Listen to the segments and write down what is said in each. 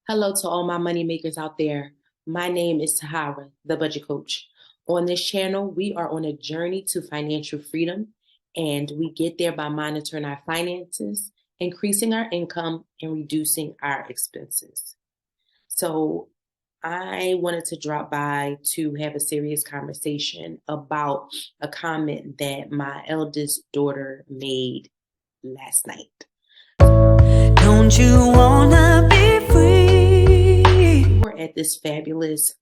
Hello to all my money makers out there. My name is Tahara, the budget coach. On this channel, we are on a journey to financial freedom, and we get there by monitoring our finances, increasing our income, and reducing our expenses. So, I wanted to drop by to have a serious conversation about a comment that my eldest daughter made last night. Don't you wanna be free? We were at this fabulous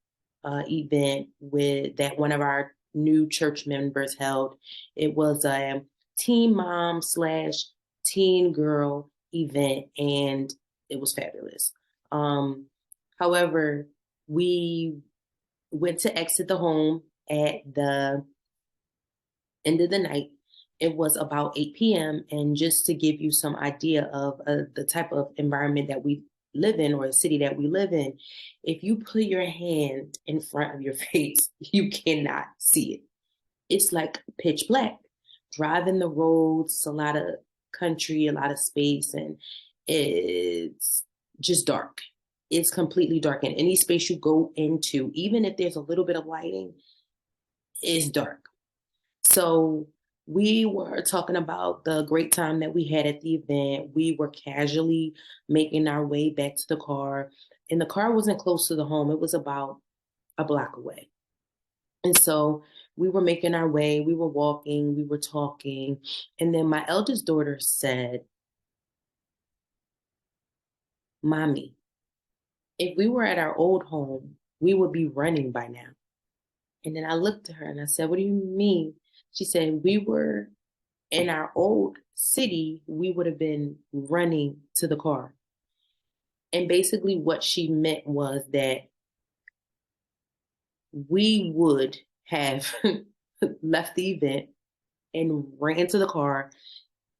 event that one of our new church members held. It was a teen mom slash teen girl event, and it was fabulous. However, we went to exit the home at the end of the night. It was about 8 p.m. And just to give you some idea of the type of environment that we live in, or the city that we live in, if you put your hand in front of your face, you cannot see it. It's like pitch black. Driving the roads, a lot of country, a lot of space, and it's just dark. It's completely dark. And any space you go into, even if there's a little bit of lighting, is dark. So we were talking about the great time that we had at the event. We were casually making our way back to the car, and the car wasn't close to the home. It was about a block away. And so we were making our way, we were walking, we were talking. And then my eldest daughter said, "Mommy, if we were at our old home, we would be running by now." And then I looked at her and I said, "What do you mean?" She said, "We were in our old city, we would have been running to the car." And basically, what she meant was that we would have left the event and ran to the car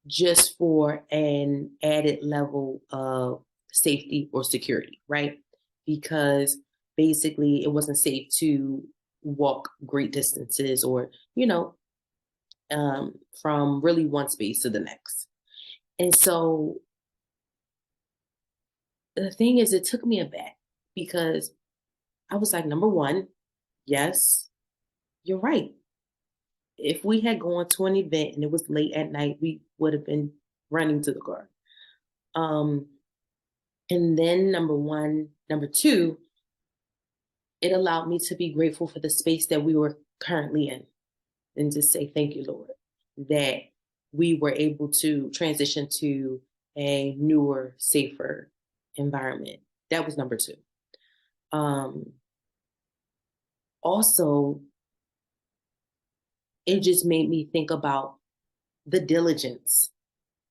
just for an added level of safety or security, right? Because basically, it wasn't safe to walk great distances, or, from really one space to the next. And so the thing is, it took me aback because I was like, number one, yes, you're right. If we had gone to an event and it was late at night, we would have been running to the car. Um, and then number two, it allowed me to be grateful for the space that we were currently in, and to say thank you, Lord, that we were able to transition to a newer, safer environment. That was number two. Also, it just made me think about the diligence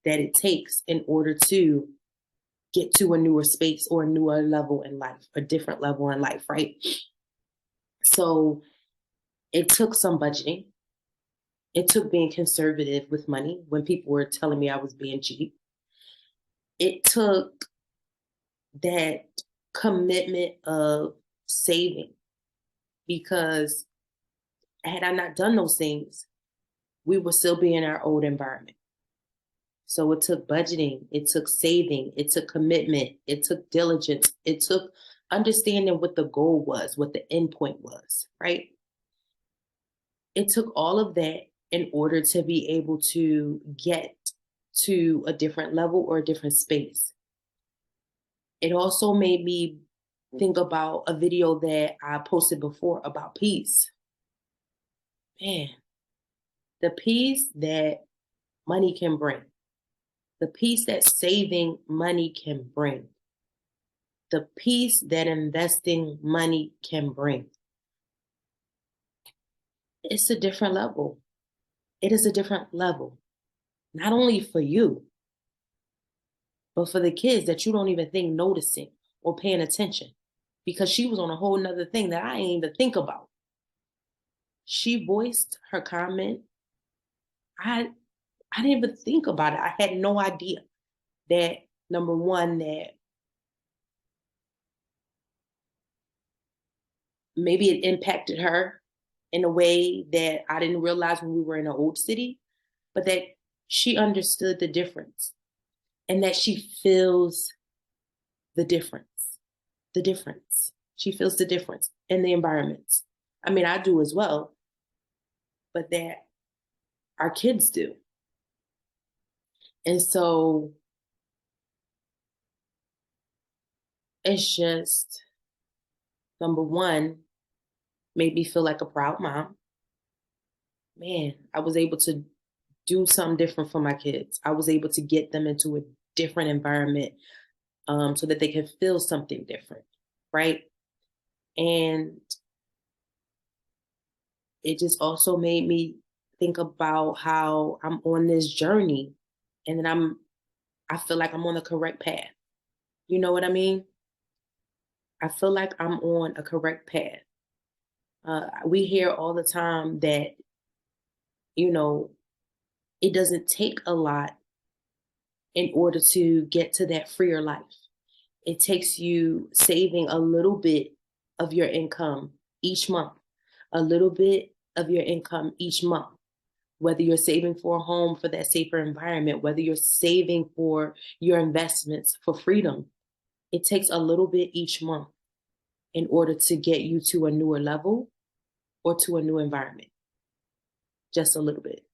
that it takes in order to get to a newer space or a newer level in life, a different level in life, right? So it took some budgeting. It took being conservative with money when people were telling me I was being cheap. It took that commitment of saving, because had I not done those things, we would still be in our old environment. So it took budgeting, it took saving, it took commitment, it took diligence, it took understanding what the goal was, what the end point was, right? It took all of that in order to be able to get to a different level or a different space. It also made me think about a video that I posted before about peace. Man, the peace that money can bring, the peace that saving money can bring, the peace that investing money can bring. It's a different level. It is a different level, not only for you, but for the kids that you don't even think noticing or paying attention, because she was on a whole nother thing that I didn't even think about. She voiced her comment. I didn't even think about it. I had no idea that, number one, that maybe it impacted her in a way that I didn't realize when we were in an old city, but that she understood the difference and that she feels the difference. the difference. She feels the difference in the environments. I mean, I do as well, but that our kids do. And so it's just, number one, made me feel like a proud mom. Man, I was able to do something different for my kids. I was able to get them into a different environment, so that they can feel something different, right? And it just also made me think about how I'm on this journey, and then I feel like I'm on the correct path. You know what I mean? I feel like I'm on a correct path. We hear all the time that, you know, it doesn't take a lot in order to get to that freer life. It takes you saving a little bit of your income each month, a little bit of your income each month, whether you're saving for a home for that safer environment, whether you're saving for your investments for freedom. It takes a little bit each month in order to get you to a newer level or to a new environment. Just a little bit.